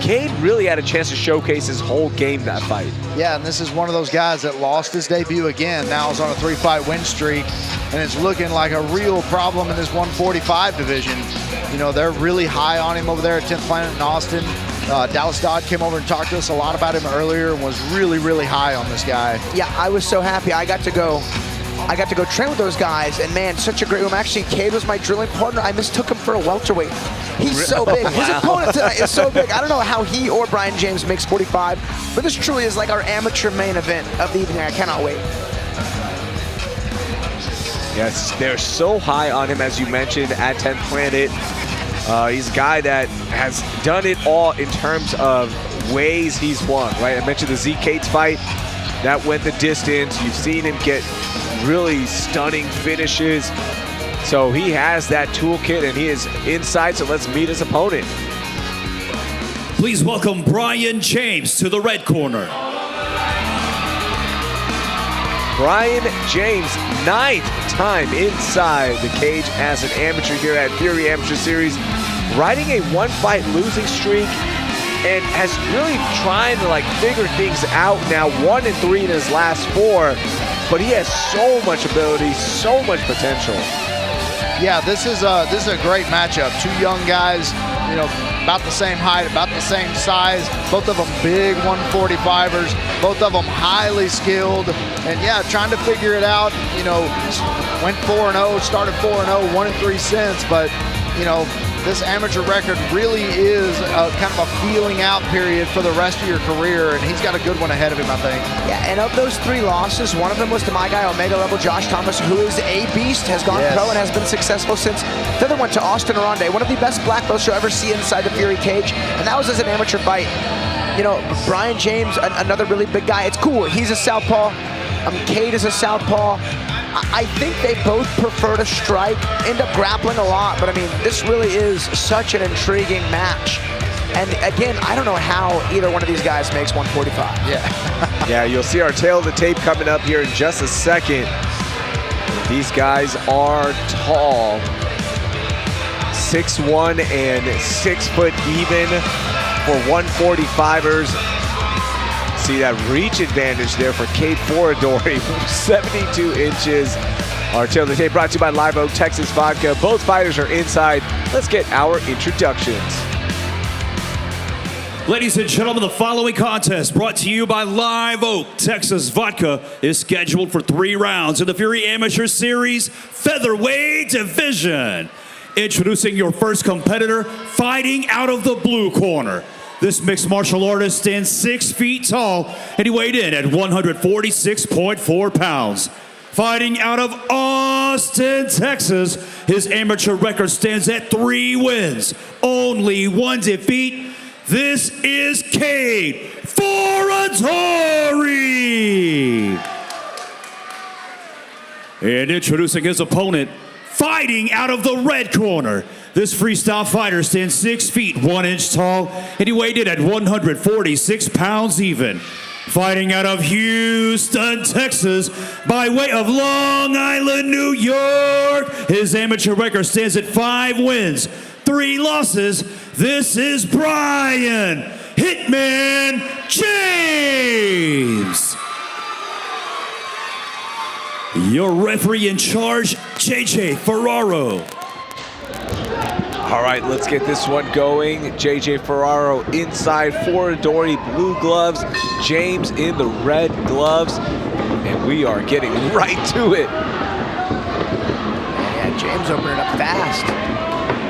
Cade really had a chance to showcase his whole game that fight. Yeah, and this is one of those guys that lost his debut again. Now is on a 3-fight win streak, and it's looking like a real problem in this 145 division. You know, they're really high on him over there at 10th Planet in Austin. Dallas Dodd came over and talked to us a lot about him earlier and was really, really high on this guy. Yeah, I was so happy. I got to go train with those guys, and man, such a great room. Actually, Cade was my drilling partner. I mistook him for a welterweight. He's so big. His opponent tonight is so big. I don't know how he or Brian James makes 45, but this truly is like our amateur main event of the evening. I cannot wait. Yes, they're so high on him, as you mentioned, at 10th Planet. He's a guy that has done it all in terms of ways he's won, right? I mentioned the Z Cates fight. That went the distance. You've seen him get really stunning finishes. So he has that toolkit and he is inside, so let's meet his opponent. Please welcome Brian James to the red corner. Brian James, 9th time inside the cage as an amateur here at Fury Amateur Series, riding a 1-fight losing streak and has really trying to figure things out now. 1-3 in his last 4, but he has so much ability, so much potential. Yeah, this is a great matchup. Two young guys, you know, about the same height, about the same size. Both of them big 145ers. Both of them highly skilled. And yeah, trying to figure it out. You know, went 4-0, started 4-0, 1-3 since. But you know, this amateur record really is kind of a feeling out period for the rest of your career, and he's got a good one ahead of him, I think. Yeah, and of those 3 losses, one of them was to my guy, Omega level Josh Thomas, who is a beast, has gone pro and has been successful since. The other one to Austin Aronde, one of the best black belts you'll ever see inside the Fury cage, and that was as an amateur fight. You know, Brian James, another really big guy. It's cool. He's a southpaw. Cade is a southpaw. I think they both prefer to strike, end up grappling a lot, but I mean, this really is such an intriguing match. And again, I don't know how either one of these guys makes 145. Yeah. Yeah, you'll see our tail of the tape coming up here in just a second. These guys are tall. 6'1" and 6 foot even for 145ers. See that reach advantage there for Cade Foradory, 72 inches. Our tail of the tape brought to you by Live Oak Texas Vodka. Both fighters are inside. Let's get our introductions. Ladies and gentlemen, the following contest brought to you by Live Oak Texas Vodka is scheduled for 3 rounds in the Fury Amateur Series Featherweight Division. Introducing your first competitor, fighting out of the blue corner. This mixed martial artist stands 6 feet tall, and he weighed in at 146.4 pounds. Fighting out of Austin, Texas, his amateur record stands at 3 wins, only 1 defeat. This is Cade Foradory. And introducing his opponent, fighting out of the red corner. This freestyle fighter stands 6 feet 1 inch tall, and he weighed in at 146 pounds even. Fighting out of Houston, Texas, by way of Long Island, New York. His amateur record stands at 5 wins, 3 losses. This is Brian Hitman James. Your referee in charge, JJ Ferraro. All right, let's get this one going. JJ Ferraro inside, Foradory blue gloves, James in the red gloves, and we are getting right to it. Yeah, James opening it up fast.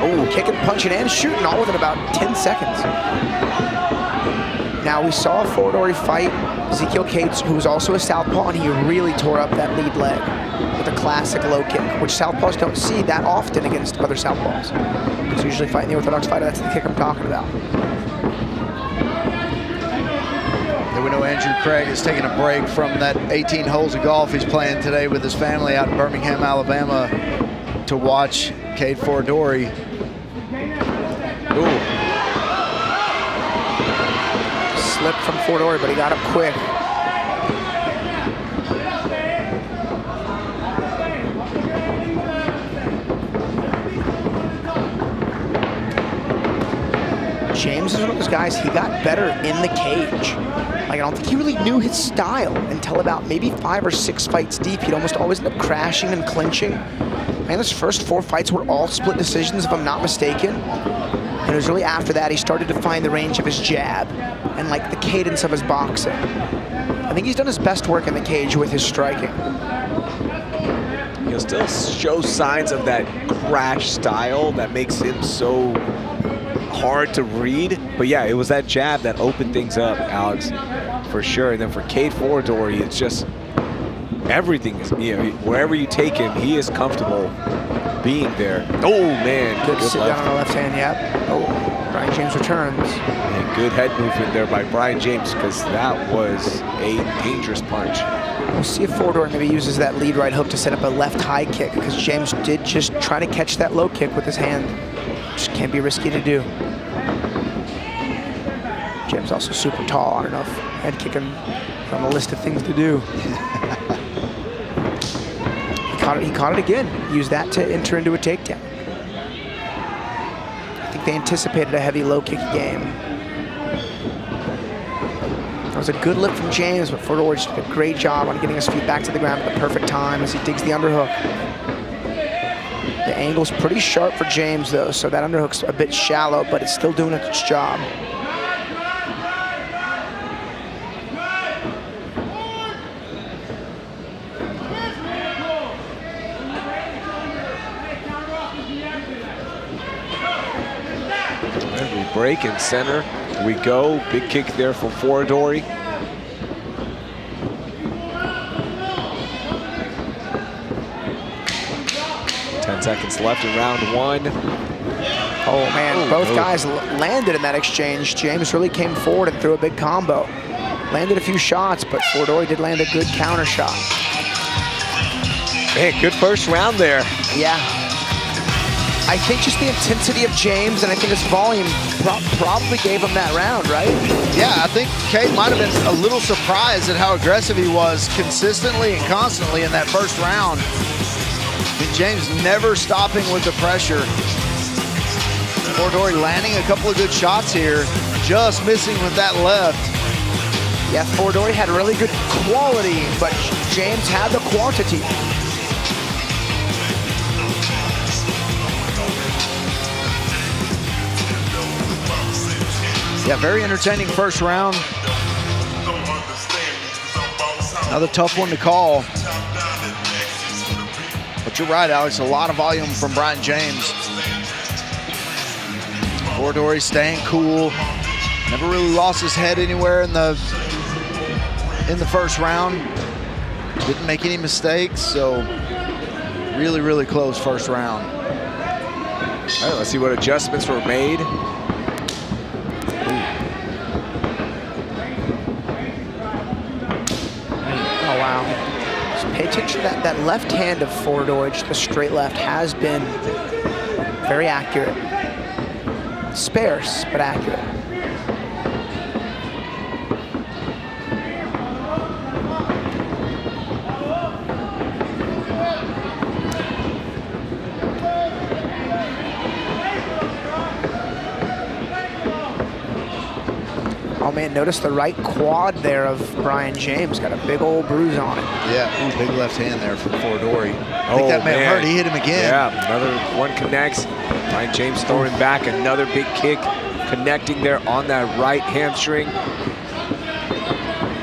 Oh, kicking, punching, and shooting all within about 10 seconds. Now, we saw Foradory fight Ezekiel Cates, who was also a southpaw, and he really tore up that lead leg with a classic low kick, which southpaws don't see that often against other southpaws. It's usually fighting the orthodox fighter. That's the kick I'm talking about. Then we know Andrew Craig is taking a break from that 18 holes of golf he's playing today with his family out in Birmingham, Alabama, to watch Cade Foradory. Ooh. Slipped from Foradory, but he got up quick. James is one of those guys, he got better in the cage. Like, I don't think he really knew his style until about maybe 5 or 6 fights deep. He'd almost always end up crashing and clinching. Man, his first 4 fights were all split decisions, if I'm not mistaken. And it was really after that he started to find the range of his jab and like the cadence of his boxing. I think he's done his best work in the cage with his striking. He'll still show signs of that crash style that makes him so hard to read. But yeah, it was that jab that opened things up, Alex, for sure. And then for Cade Foradory, it's just everything is, you know, wherever you take him, he is comfortable being there. Oh man, good sit down on the left hand, yep. Oh, Brian James returns. And good head movement there by Brian James, because that was a dangerous punch. We'll see if Foradory maybe uses that lead right hook to set up a left high kick, because James did just try to catch that low kick with his hand. Just can't be risky to do. James also super tall. I don't know if head kicking on the list of things to do. He caught it again. Used that to enter into a takedown. I think they anticipated a heavy low kick game. That was a good lift from James, but Foradory did a great job on getting his feet back to the ground at the perfect time as he digs the underhook. The angle's pretty sharp for James though, so that underhook's a bit shallow, but it's still doing its job. Break in center, we go. Big kick there from Foradory. Ten seconds left in round 1. Oh man, both guys landed in that exchange. James really came forward and threw a big combo. Landed a few shots, but Foradory did land a good counter shot. Man, good first round there. Yeah. I think just the intensity of James and I think his volume probably gave him that round, right? Yeah, I think Cade might have been a little surprised at how aggressive he was consistently and constantly in that first round. I mean, James never stopping with the pressure. Foradory landing a couple of good shots here, just missing with that left. Yeah, Foradory had really good quality, but James had the quantity. Yeah, very entertaining first round. Another tough one to call. But you're right, Alex, a lot of volume from Brian James. Foradory staying cool. Never really lost his head anywhere in the first round. Didn't make any mistakes, so really, really close first round. All right, let's see what adjustments were made. Oh, wow. So pay attention to that left hand of Foradory, just the straight left, has been very accurate. Sparse, but accurate. Oh man, notice the right quad there of Brian James. Got a big old bruise on it. Yeah, ooh, big left hand there from Foradory. I think that may have hurt. He hit him again. Yeah, another one connects. Brian James throwing back, another big kick, connecting there on that right hamstring.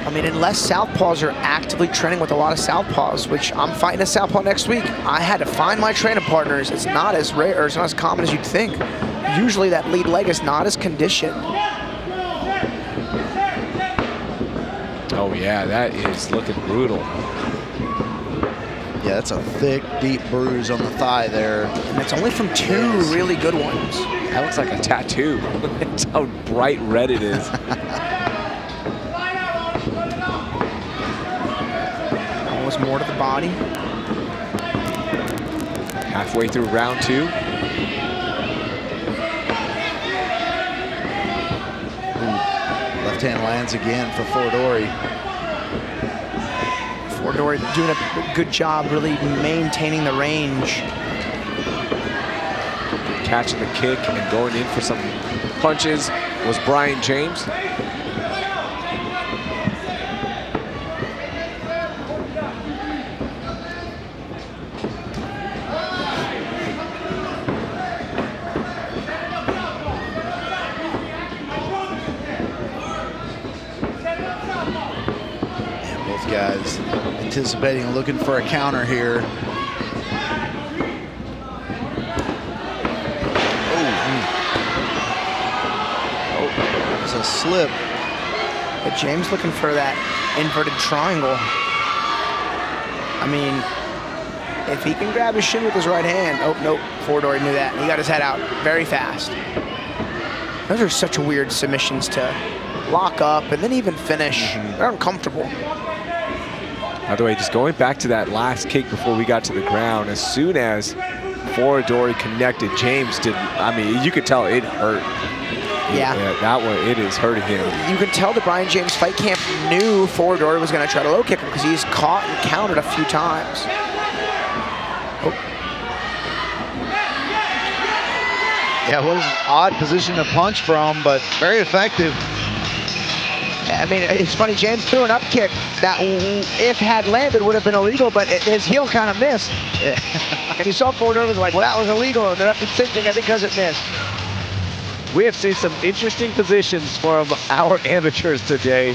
I mean, unless southpaws are actively training with a lot of southpaws, which I'm fighting a southpaw next week, I had to find my training partners. It's not as rare, or it's not as common as you'd think. Usually that lead leg is not as conditioned. Oh yeah, that is looking brutal. Yeah, that's a thick, deep bruise on the thigh there. And it's only from two really good ones. That looks like a tattoo. That's how bright red it is. Almost more to the body. Halfway through round 2. Left hand lands again for Foradory. Foradory doing a good job really maintaining the range. Catching the kick and going in for some punches. was Brian James. Guys anticipating and looking for a counter here. Oh, it's a slip. But James looking for that inverted triangle. I mean, if he can grab his shin with his right hand. Oh, nope, Foradory knew that. He got his head out very fast. Those are such weird submissions to lock up and then even finish. They're uncomfortable. By the way, just going back to that last kick before we got to the ground, as soon as Foradory connected, James did, I mean, you could tell it hurt. Yeah. That one, it is hurting him. You can tell the Brian James fight camp knew Foradory was going to try to low kick him because he's caught and countered a few times. Oh. Yeah, it was an odd position to punch from, but very effective. I mean, it's funny, James threw an up kick that, if had landed, would have been illegal, but his heel kind of missed. And you saw Foradory was like, well, that was illegal, and they're up insisting it because it missed. We have seen some interesting positions from our amateurs today.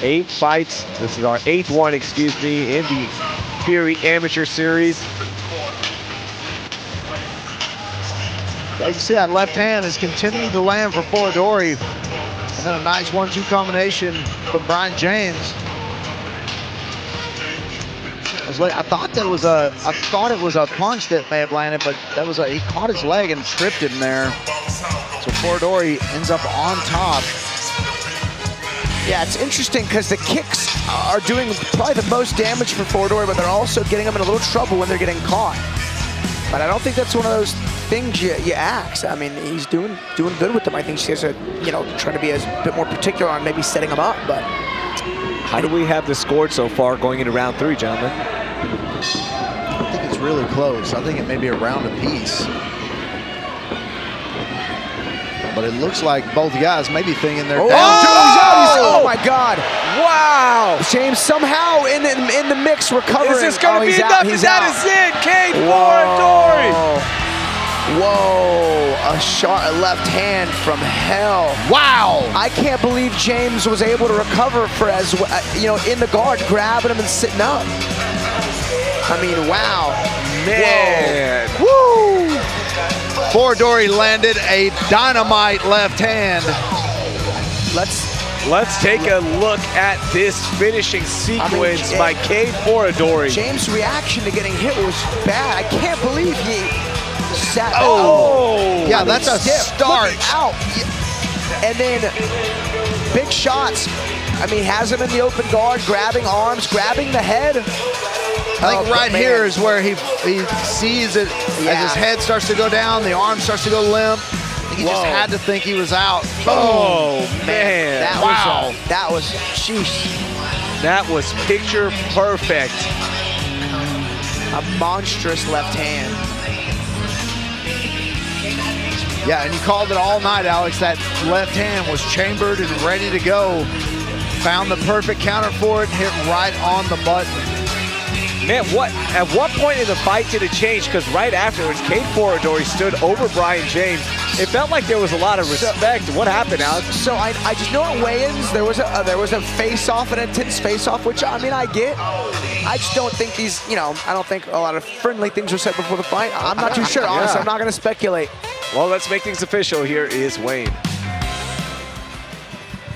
8 fights. This is our 8th one, excuse me, in the Fury Amateur Series. Like you see, that left hand is continuing to land for Foradory. And then a nice 1-2 combination from Brian James. I thought it was a punch that may have landed, but that was he caught his leg and tripped him there. So Foradory ends up on top. Yeah, it's interesting because the kicks are doing probably the most damage for Foradory, but they're also getting him in a little trouble when they're getting caught. But I don't think that's one of those things you axe. I mean, he's doing good with them. I think she has to, try to be a bit more particular on maybe setting him up. But how do we have the score so far going into round 3, gentlemen? I think it's really close. I think it may be a round apiece. But it looks like both guys may be thinking they're down. Oh my God! Wow! James somehow in the mix recovering. Is this going to be enough? That is it. Cade Foradory. Whoa! A left hand from hell. Wow! I can't believe James was able to recover for in the guard, grabbing him and sitting up. I mean, wow. Man. Whoa. Woo! Foradory landed a dynamite left hand. Let's take a look at this finishing sequence by Cade Foradory. James' reaction to getting hit was bad. I can't believe he sat down. Oh! Yeah, that's a start. Out. And then big shots. I mean, has him in the open guard, grabbing arms, grabbing the head. I think right here is where he sees it as his head starts to go down, the arm starts to go limp. He just had to think he was out. Oh, man. That was, sheesh. That was picture perfect. A monstrous left hand. Yeah, and you called it all night, Alex. That left hand was chambered and ready to go. Found the perfect counter for it, hit right on the button. Man, at what point in the fight did it change? Because right afterwards, Cade Foradory stood over Brian James. It felt like there was a lot of respect. What happened, Alex? So I just know at weigh-ins there was a face-off, an intense face-off, which I mean I get. I just don't think these, I don't think a lot of friendly things were said before the fight. I'm not too sure, honestly. I'm not going to speculate. Well, let's make things official. Here is Wayne.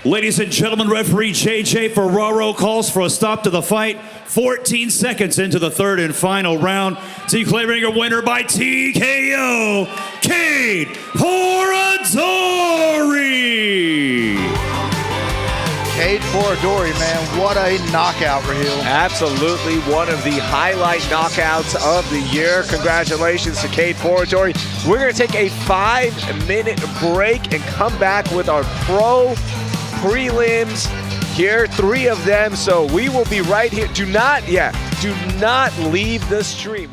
Ladies and gentlemen, referee J.J. Ferraro calls for a stop to the fight. 14 seconds into the 3rd and final round. Declaring a winner by TKO, Cade Foradory. Cade Foradory, man, what a knockout, Raheel. Absolutely one of the highlight knockouts of the year. Congratulations to Cade Foradory. We're going to take a 5-minute break and come back with our pro prelims here, 3 of them. So we will be right here. Do not leave the stream.